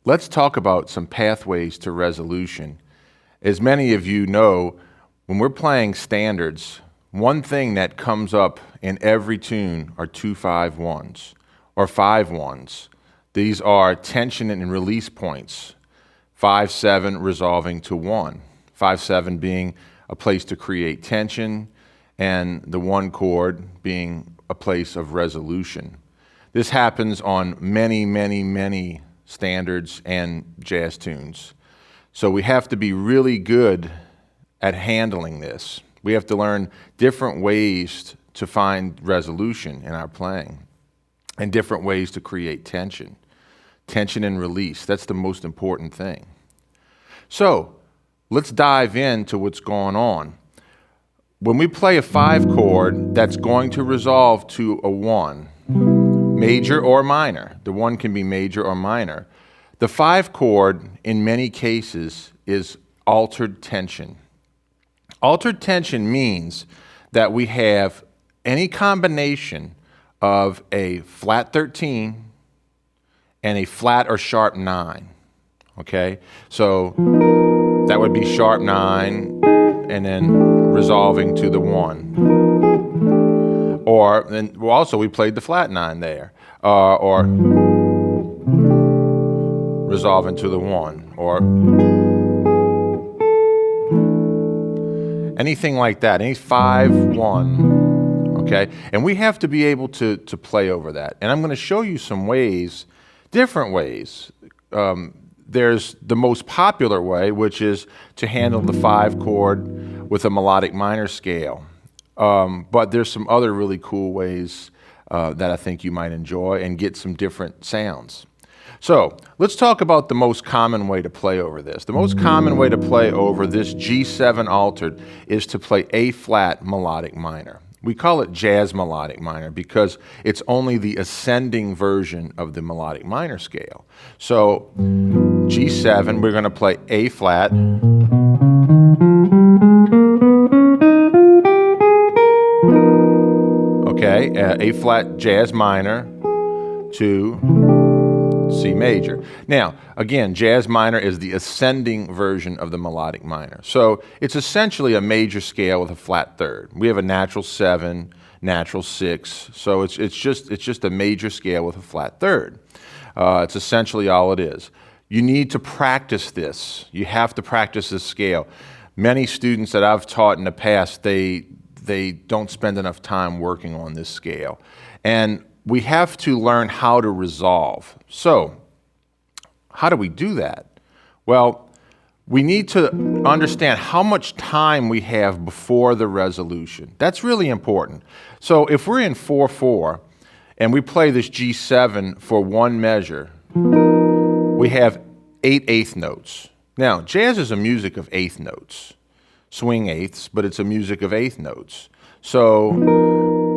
let's talk about some pathways to resolution. As many of you know, when we're playing standards, one thing that comes up in every tune are 2-5-1s or 5-1s. These are tension and release points. 5-7 resolving to 1. 5-7 being a place to create tension, and the 1 chord being a place of resolution. This happens on many, many, many standards and jazz tunes. So we have to be really good at handling this. We have to learn different ways to find resolution in our playing and different ways to create tension. Tension and release, that's the most important thing. So let's dive into what's going on. When we play a 5 chord that's going to resolve to a 1, major or minor, the 1 can be major or minor, the 5 chord in many cases is altered tension. Altered tension means that we have any combination of a flat 13 and a flat or sharp 9, okay? So that would be sharp 9 and then resolving to the 1. Or, and also we played the flat 9 there, or resolving to the 1, or anything like that, any 5-1, okay? And we have to be able to play over that. And I'm going to show you some ways, different ways. There's the most popular way, which is to handle the 5 chord with a melodic minor scale. But there's some other really cool ways that I think you might enjoy and get some different sounds. So let's talk about the most common way to play over this. The most common way to play over this G7 altered is to play A flat melodic minor. We call it jazz melodic minor because it's only the ascending version of the melodic minor scale. So G7, we're going to play A flat, okay, A flat jazz minor to C major. Now, again, jazz minor is the ascending version of the melodic minor. So it's essentially a major scale with a flat third. We have a natural 7, natural 6, so it's just a major scale with a flat third. It's essentially all it is. You need to practice this. You have to practice this scale. Many students that I've taught in the past, they don't spend enough time working on this scale. And we have to learn how to resolve. So, how do we do that? Well, we need to understand how much time we have before the resolution. That's really important. So, if we're in 4/4 and we play this G7 for 1 measure, we have 8 eighth notes. Now, jazz is a music of eighth notes, swing eighths, but it's a music of eighth notes. So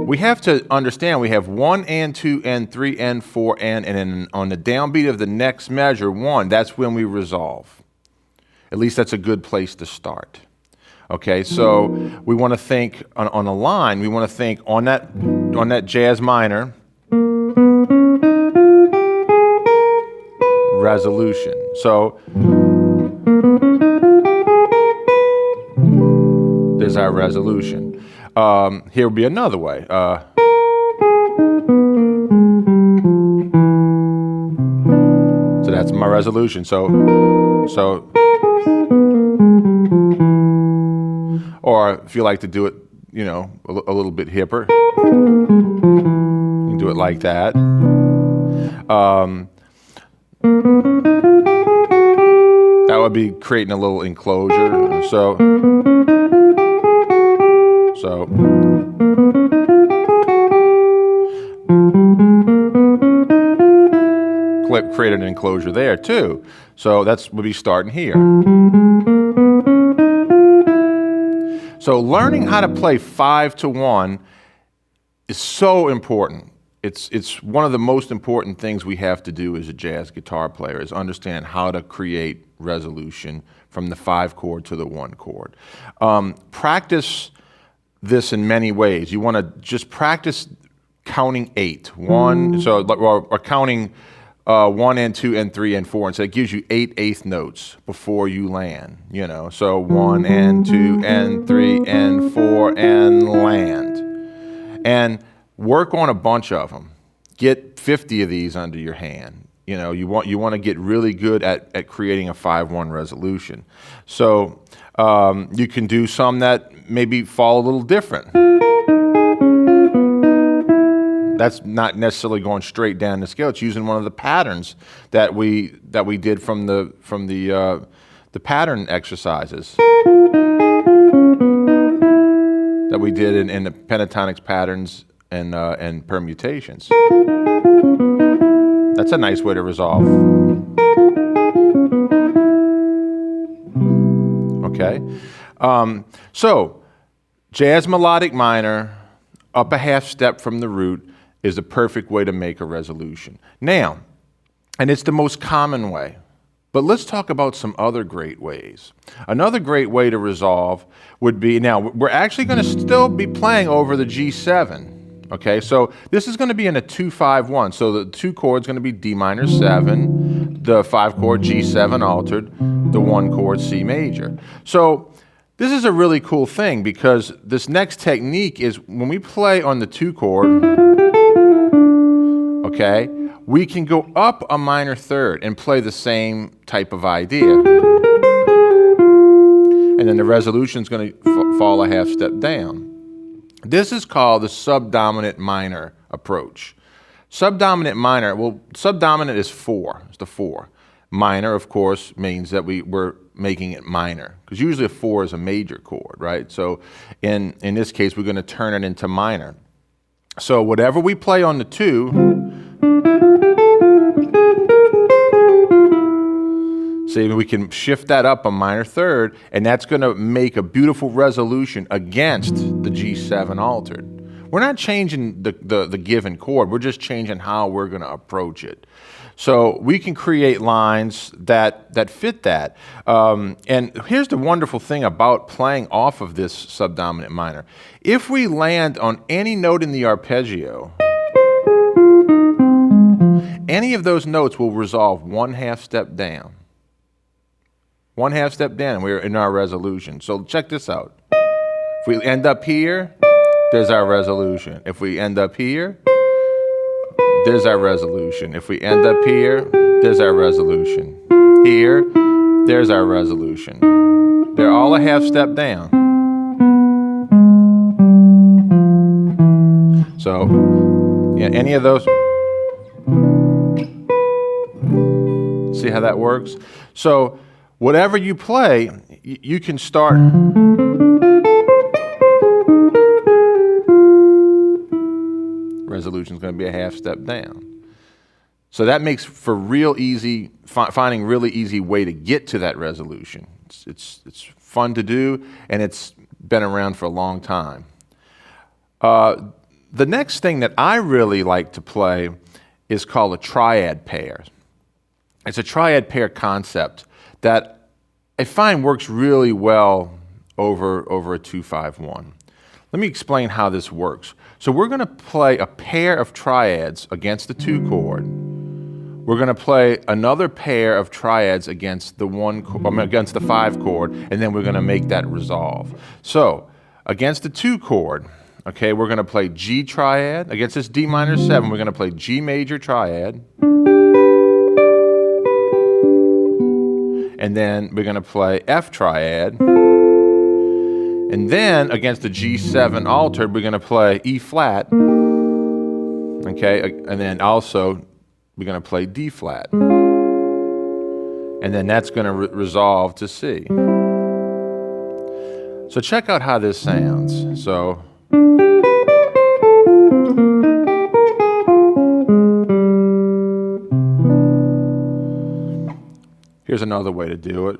we have to understand we have 1 and 2 and 3 and 4 and then on the downbeat of the next measure, 1, that's when we resolve. At least that's a good place to start. Okay, so we want to think on a line, we want to think on that jazz minor, resolution. So there's our resolution. Here would be another way. So that's my resolution. So, or if you like to do it, you know, a little bit hipper, you can do it like that. That would be creating a little enclosure. So create an enclosure there too. So that's we'll be starting here. So learning how to play 5-1 is so important. It's one of the most important things we have to do as a jazz guitar player is understand how to create resolution from the 5 chord to the 1 chord. Practice this in many ways. You want to just practice counting 8. 1, so or counting 1 and 2 and 3 and 4, and so it gives you 8/8 notes before you land, you know. So 1 and 2 and 3 and 4 and land. And work on a bunch of them. Get 50 of these under your hand. You know, you want to get really good at creating a 5/1 resolution. So you can do some that maybe fall a little different. That's not necessarily going straight down the scale. It's using one of the patterns that we did from the pattern exercises that we did in the pentatonics patterns and permutations. That's a nice way to resolve. Okay, so jazz melodic minor, up a half step from the root, is the perfect way to make a resolution. Now, and it's the most common way, but let's talk about some other great ways. Another great way to resolve would be, now we're actually going to still be playing over the G7, okay? So this is going to be in a 2-5-1, so the 2 chord's going to be D minor 7, the 5 chord G7 altered, the 1 chord C major. So this is a really cool thing because this next technique is when we play on the 2 chord, okay, we can go up a minor third and play the same type of idea. And then the resolution is going to fall a half step down. This is called the subdominant minor approach. Subdominant minor, well, subdominant is 4, it's the 4. Minor, of course, means that we're making it minor, because usually a 4 is a major chord, right? So in this case, we're going to turn it into minor. So whatever we play on the 2, see, we can shift that up a minor third, and that's going to make a beautiful resolution against the G7 altered. We're not changing the given chord, we're just changing how we're going to approach it. So we can create lines that fit that. And here's the wonderful thing about playing off of this subdominant minor. If we land on any note in the arpeggio, any of those notes will resolve 1 half step down. 1 half step down, and we're in our resolution. So check this out. If we end up here, there's our resolution. If we end up here, there's our resolution. If we end up here, there's our resolution. Here, there's our resolution. They're all a half step down. So, yeah, any of those. See how that works? So, whatever you play, you can start. Resolution is going to be a half step down. So that makes for real easy, finding really easy way to get to that resolution. It's fun to do, and it's been around for a long time. The next thing that I really like to play is called a triad pair. It's a triad pair concept that I find works really well over a 2-5-1. Let me explain how this works. So we're going to play a pair of triads against the 2 chord. We're going to play another pair of triads against the 5 chord, and then we're going to make that resolve. So against the 2 chord, okay, we're going to play G triad. Against this D minor 7, we're going to play G major triad. And then we're going to play F triad. And then against the G7 altered, we're going to play E flat. Okay, and then also we're going to play D flat. And then that's going to resolve to C. So check out how this sounds. So. Here's another way to do it.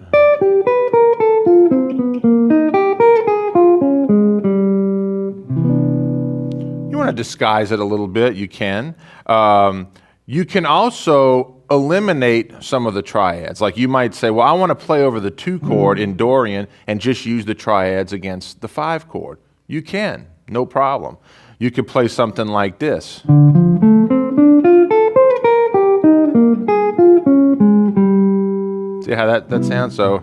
You want to disguise it a little bit, you can. You can also eliminate some of the triads. Like you might say, well, I want to play over the 2 chord in Dorian and just use the triads against the 5 chord. You can, no problem. You could play something like this. See how that sounds? So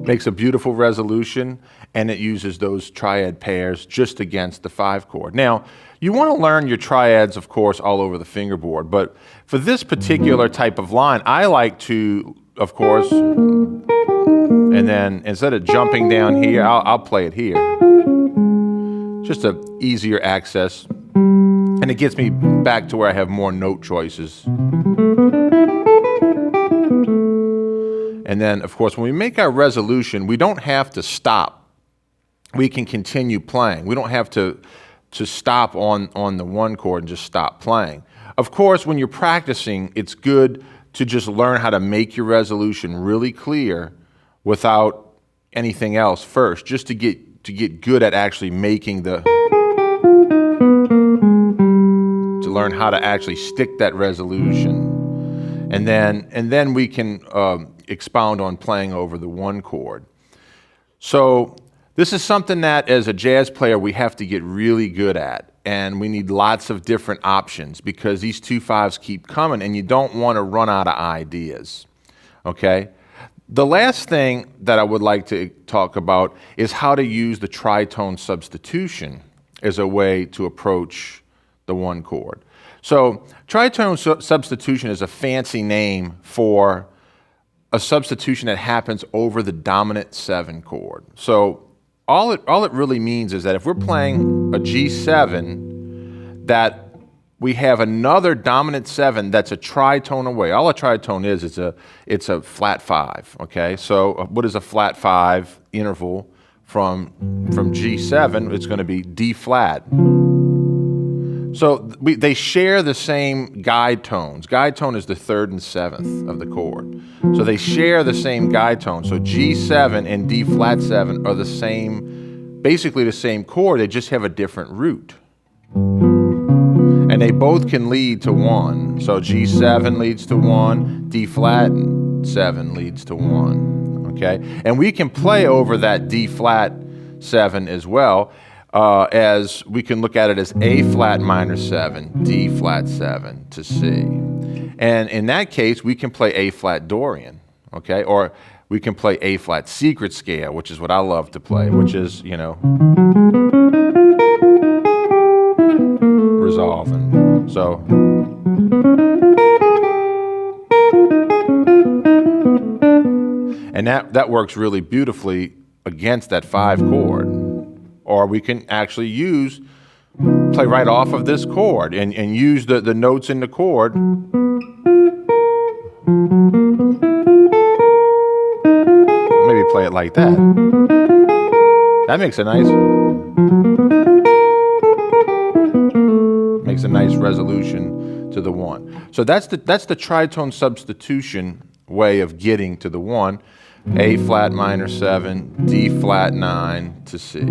makes a beautiful resolution, and it uses those triad pairs just against the 5 chord. Now, you want to learn your triads, of course, all over the fingerboard, but for this particular type of line, I like to, of course, and then instead of jumping down here, I'll play it here. Just an easier access, and it gets me back to where I have more note choices. And then, of course, when we make our resolution, we don't have to stop. We can continue playing. We don't have to stop on the 1 chord and just stop playing. Of course, when you're practicing, it's good to just learn how to make your resolution really clear without anything else first, just to get good at actually making to learn how to actually stick that resolution. And then we can expound on playing over the 1 chord. So this is something that as a jazz player we have to get really good at, and we need lots of different options because these 2/5s keep coming and you don't want to run out of ideas. Okay? The last thing that I would like to talk about is how to use the tritone substitution as a way to approach the 1 chord. So tritone substitution is a fancy name for a substitution that happens over the dominant 7 chord. So all it really means is that if we're playing a G7, that we have another dominant 7 that's a tritone away. All a tritone is it's a flat 5. Okay, so what is a flat 5 interval from G7? It's going to be D flat. So they share the same guide tones. Guide tone is the 3rd and 7th of the chord. So they share the same guide tone. So G7 and D flat 7 are the same, basically the same chord. They just have a different root. And they both can lead to 1. So G7 leads to 1, D flat 7 leads to 1. Okay? And we can play over that D flat 7 as well. As we can look at it as A flat minor 7, D flat 7 to C. And in that case, we can play A flat Dorian, okay? Or we can play A flat secret scale, which is what I love to play, which is, resolving. So. And that works really beautifully against that 5 chord. Or we can actually play right off of this chord and use the notes in the chord. Maybe play it like that. That makes a nice resolution to the 1. So that's the tritone substitution way of getting to the 1. A flat minor 7, D flat 9 to C.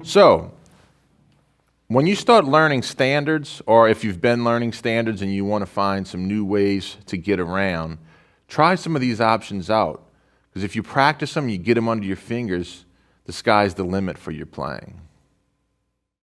So, when you start learning standards, or if you've been learning standards and you want to find some new ways to get around, try some of these options out. Because if you practice them, you get them under your fingers, the sky's the limit for your playing.